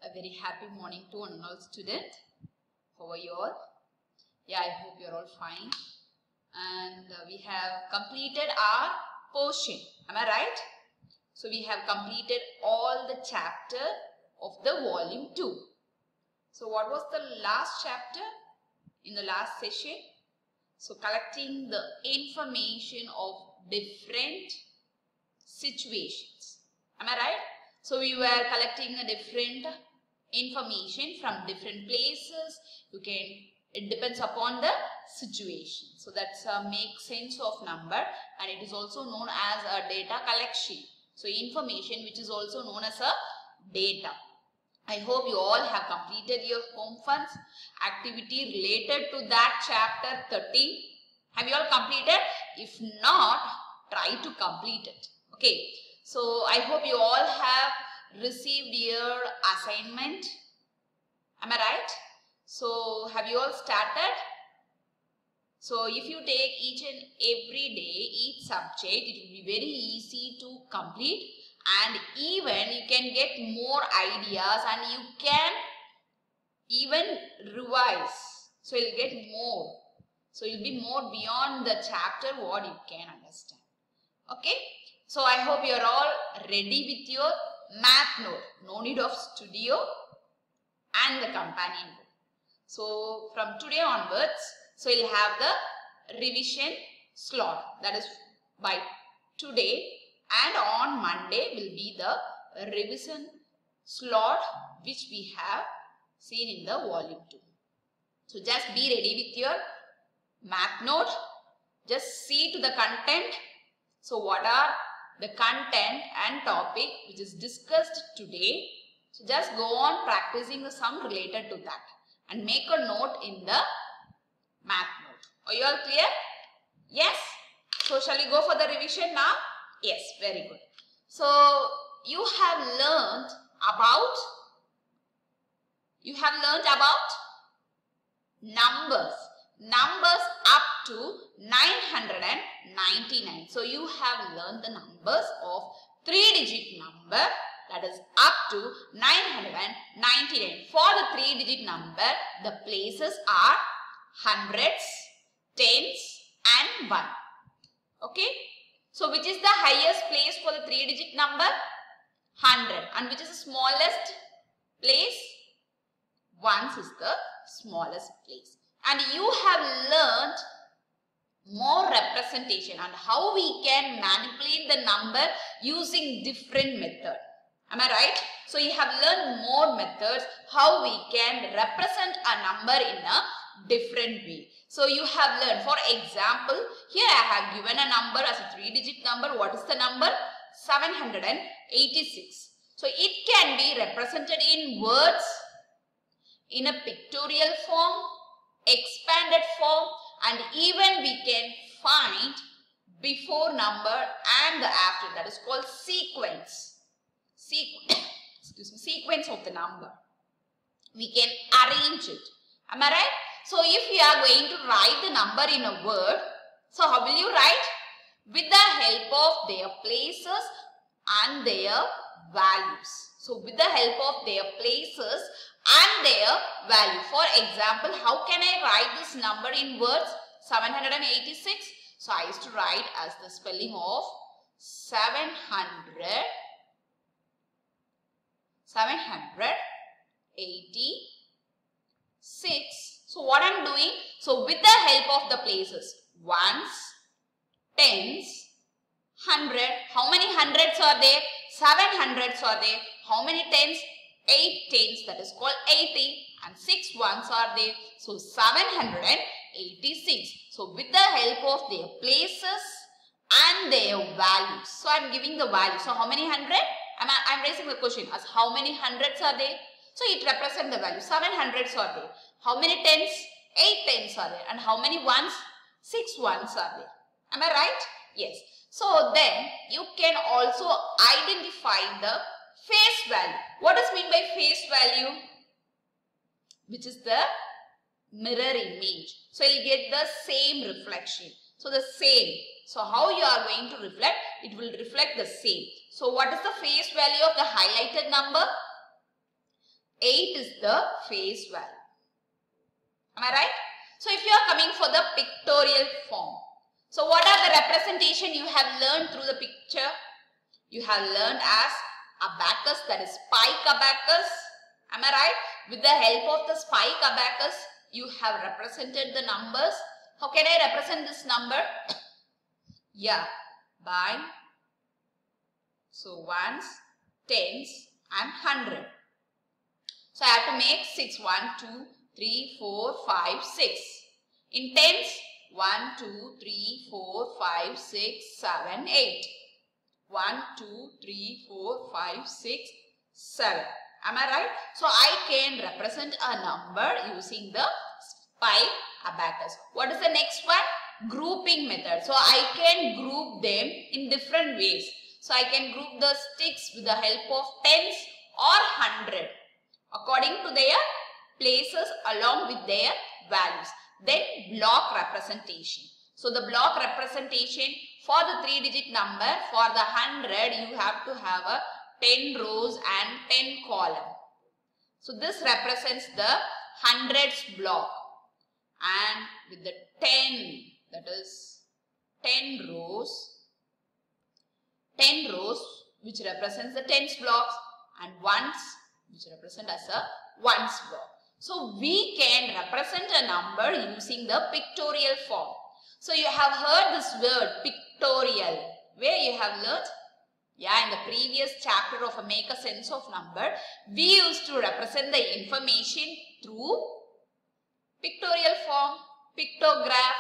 A very happy morning to one and all student. How are you all? Yeah, I hope you're all fine. And we have completed our portion. Am I right? So we have completed all the chapter of the volume 2. So what was the last chapter in the last session? So collecting the information of different situations. Am I right? So we were collecting a different information from different places. It depends upon the situation. So that's make sense of number, and it is also known as a data collection. So information which is also known as a data. I hope you all have completed your home funds activity related to that chapter 13. Have you all completed? If not, try to complete it. Okay. So I hope you all have received your assignment. Am I right? So have you all started? So if you take each and every day, each subject, it will be very easy to complete, and even you can get more ideas and you can even revise. So you'll get more. So you'll be more beyond the chapter what you can understand. Okay. So I hope you're all ready with your math note. No need of studio and the companion book. So from today onwards, so you'll have the revision slot. That is by today, and on Monday will be the revision slot which we have seen in the volume 2. So just be ready with your math note. Just see to the content. So what are the content and topic which is discussed today? So just go on practicing the sum related to that and make a note in the math note. Are you all clear? Yes? So shall we go for the revision now? Yes, very good. So you have learned about numbers. Numbers up to 999. So you have learned the numbers of 3-digit number, that is up to 999. For the 3-digit number, the places are hundreds, tens and 1. Okay. So which is the highest place for the 3-digit number? 100. And which is the smallest place? 1 is the smallest place. And you have learned more representation and how we can manipulate the number using different method. Am I right? So you have learned more methods how we can represent a number in a different way. So you have learned, for example, here I have given a number as a 3-digit number. What is the number? 786. So it can be represented in words, in a pictorial form, expanded form, and even we can find before number and the after. That is called sequence. Sequence of the number. We can arrange it. Am I right? So if we are going to write the number in a word, so how will you write? With the help of their places and their values. So with the help of their places and their value. For example, how can I write this number in words? 786. So I used to write as the spelling of 786. So what I'm doing? So with the help of the places, ones, tens, 100. How many hundreds are there? 7 hundreds are there. How many tens? 8 tens, that is called 80, and 6 ones are there. So 786. So with the help of their places and their values. So I am giving the value. So how many hundred? I am raising the question as how many hundreds are there? So it represents the value. 7 hundreds are there. How many tens? 8 tens are there. And how many ones? 6 ones are there. Am I right? Yes. So then you can also identify the face value. What does mean by face value? Which is the mirror image. So you get the same reflection. So the same. So how you are going to reflect? It will reflect the same. So what is the face value of the highlighted number? 8 is the face value. Am I right? So if you are coming for the pictorial form, so what are the representation you have learned through the picture? You have learned as abacus, that is spike abacus. Am I right? With the help of the spike abacus, you have represented the numbers. How can I represent this number? Yeah, by ones, tens and 100. So I have to make 6. 1, 2, 3, 4, 5, 6. In tens, 1, 2, 3, 4, 5, 6, 7, 8. 1, 2, 3, 4, 5, 6, 7. Am I right? So I can represent a number using the spike abacus. What is the next one? Grouping method. So I can group them in different ways. So I can group the sticks with the help of tens or 100 according to their places along with their values. Then block representation. So the block representation for the 3-digit number, for the 100, you have to have a 10 rows and 10 column. So this represents the hundreds block, and with the 10, that is 10 rows which represents the tens blocks, and ones which represent as a ones block. So we can represent a number using the pictorial form. So you have heard this word pictorial. Where you have learnt? Yeah, in the previous chapter of Make a Sense of Number, we used to represent the information through pictorial form, pictograph.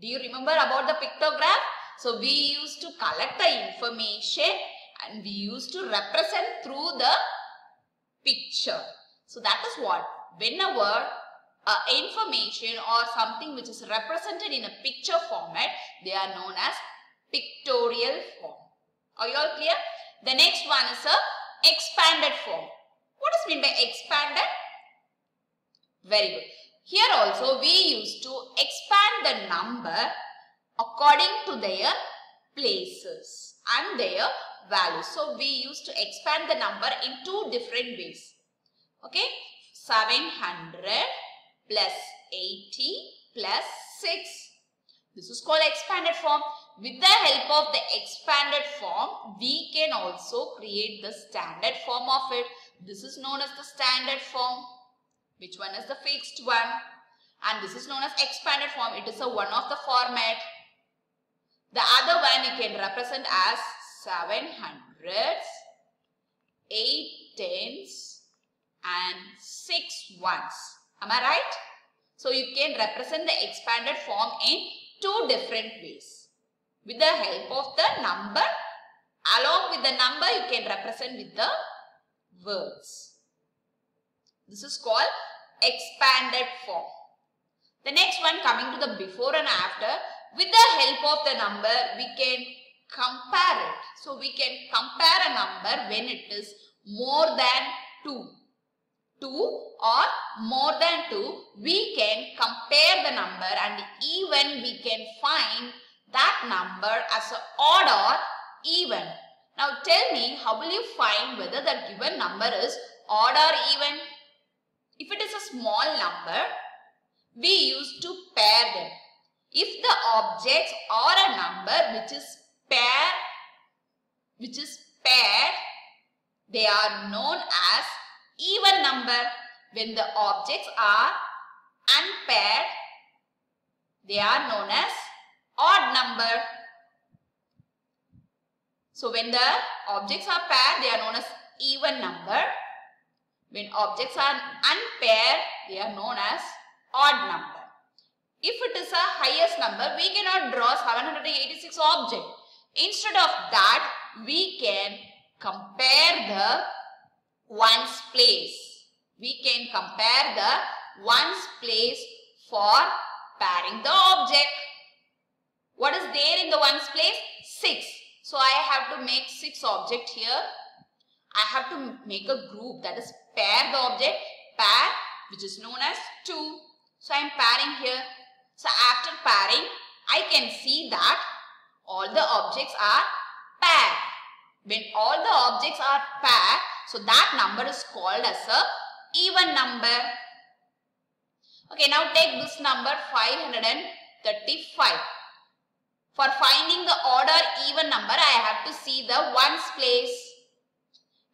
Do you remember about the pictograph? So we used to collect the information and we used to represent through the picture. So that is what, whenever information or something which is represented in a picture format, they are known as pictorial form. Are you all clear? The next one is a expanded form. What is meant by expanded? Very good. Here also we used to expand the number according to their places and their values. So we used to expand the number in 2 different ways. Okay, 700 plus 80 plus 6. This is called expanded form. With the help of the expanded form, we can also create the standard form of it. This is known as the standard form. Which one is the fixed one? And this is known as expanded form. It is a one of the format. The other one you can represent as 700s, 8 tens and 6 ones. Am I right? So you can represent the expanded form in 2 different ways. With the help of the number, along with the number you can represent with the words. This is called expanded form. The next one, coming to the before and after, with the help of the number we can compare it. So we can compare a number when it is more than 2. 2 or more than 2, we can compare the number and even we can find that number as an odd or even. Now tell me, how will you find whether the given number is odd or even? If it is a small number, we used to pair them. If the objects or a number which is paired, they are known as even number. When the objects are unpaired, they are known as odd number. So when the objects are paired, they are known as even number. When objects are unpaired, they are known as odd number. If it is a highest number, we cannot draw 786 object. Instead of that, we can compare the ones place. We can compare the ones place for pairing the object. What is there in the ones place? 6. So I have to make 6 object here. I have to make a group, that is pair the object, pair, which is known as 2. So I am pairing here. So after pairing, I can see that all the objects are paired. When all the objects are paired, So that number is called as a even number. Okay, now take this number 535. For finding the order even number, I have to see the ones place.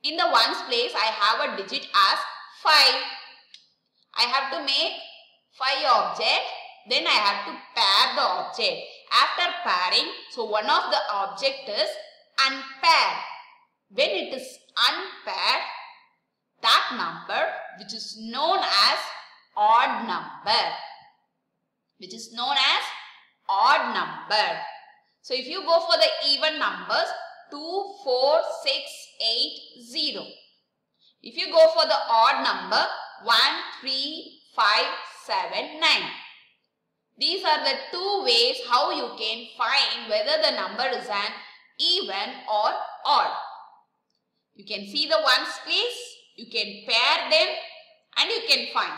In the ones place, I have a digit as 5. I have to make 5 objects. Then I have to pair the object. After pairing, so one of the object is unpaired. When it is unpaired, that number which is known as odd number. Which is known as odd number. So if you go for the even numbers, 2, 4, 6, 8, 0. If you go for the odd number, 1, 3, 5, 7, 9. These are the two ways how you can find whether the number is an even or odd. You can see the ones place, you can pair them and you can find.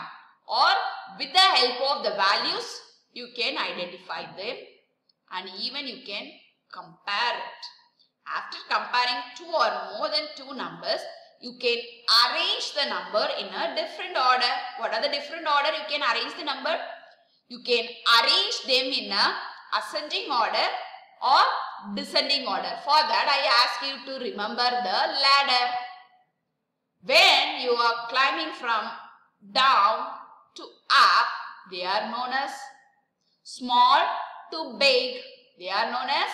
Or with the help of the values, you can identify them and even you can compare it. After comparing two or more than two numbers, you can arrange the number in a different order. What are the different order you can arrange the number? You can arrange them in a ascending order or descending order. For that, I ask you to remember the ladder. When you are climbing from down to up, they are known as small to big. They are known as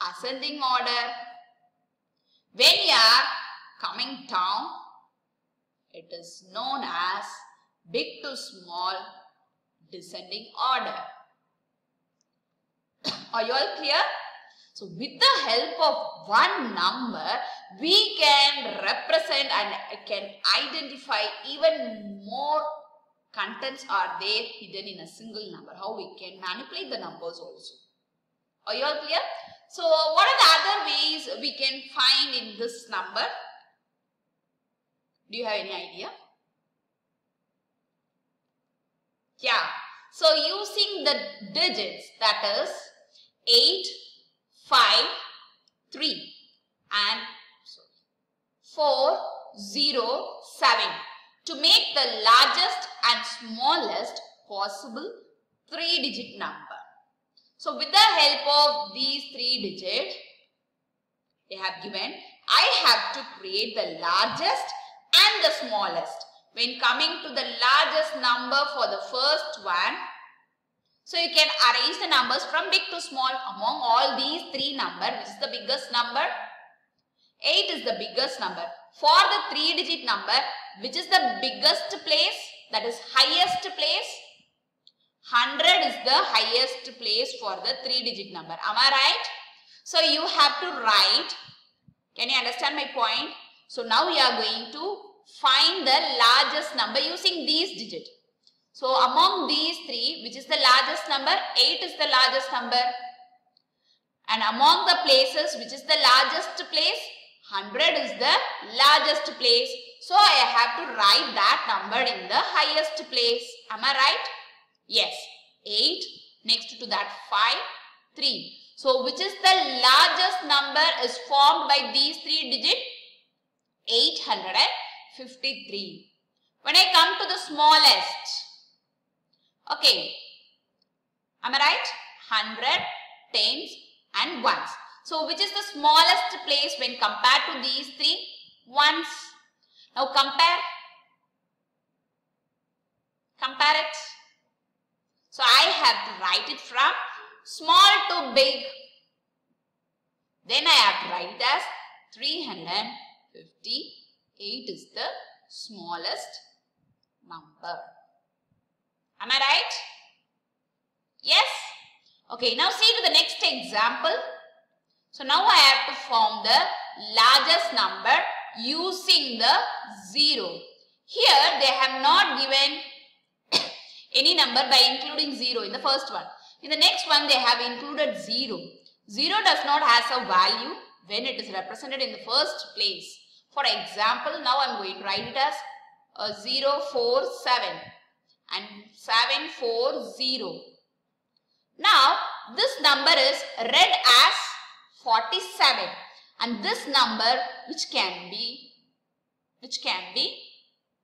ascending order. When you are coming down, it is known as big to small descending order. Are you all clear? So with the help of one number, we can represent and can identify even more contents are there hidden in a single number. How we can manipulate the numbers also. Are you all clear? So what are the other ways we can find in this number? Do you have any idea? Yeah. So using the digits, that is 8, 5, 3 and 4, 0, 7 to make the largest and smallest possible 3-digit number. So with the help of these 3 digits, they have given, I have to create the largest and the smallest. When coming to the largest number for the first one, so you can arrange the numbers from big to small. Among all these 3 numbers, which is the biggest number? 8 is the biggest number. For the 3-digit number, which is the biggest place? That is highest place. 100 is the highest place for the 3-digit number. Am I right? So you have to write. Can you understand my point? So now we are going to find the largest number using these digits. So among these 3, which is the largest number? 8 is the largest number. And among the places, which is the largest place? 100 is the largest place. So I have to write that number in the highest place. Am I right? Yes. 8. Next to that 5, 3. So which is the largest number is formed by these 3 digits? 853. When I come to the smallest, okay, am I right? 100, tens and ones. So which is the smallest place when compared to these 3? Ones. Now compare it. So I have to write it from small to big. Then I have to write it as 358 is the smallest number. Am I right? Yes? Okay, now see to the next example. So now I have to form the largest number using the 0. Here they have not given any number by including 0 in the first one. In the next one they have included 0. 0 does not have a value when it is represented in the first place. For example, now I am going to write it as 047 and 740. Now this number is read as 47 and this number which which can be,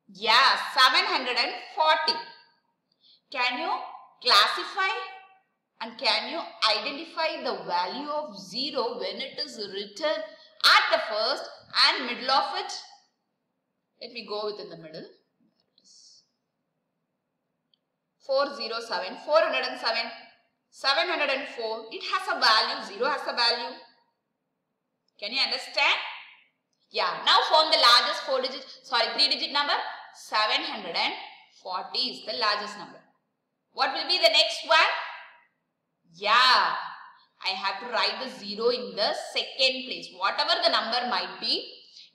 yeah, 740. Can you classify and can you identify the value of 0 when it is written at the first and middle of it? Let me go within the middle. 407, 407, 704. It has a value. 0 has a value. Can you understand? Yeah. Now form the largest 3-digit number. 740 is the largest number. What will be the next one? Yeah. I have to write the 0 in the second place. Whatever the number might be,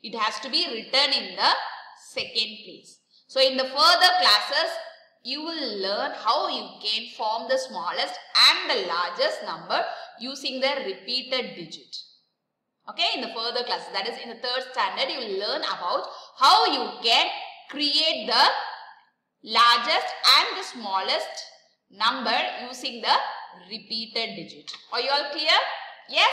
it has to be written in the second place. So in the further classes, you will learn how you can form the smallest and the largest number using the repeated digit. Okay, in the further classes, that is in the 3rd standard, you will learn about how you can create the largest and the smallest number using the repeated digit. Are you all clear? Yes?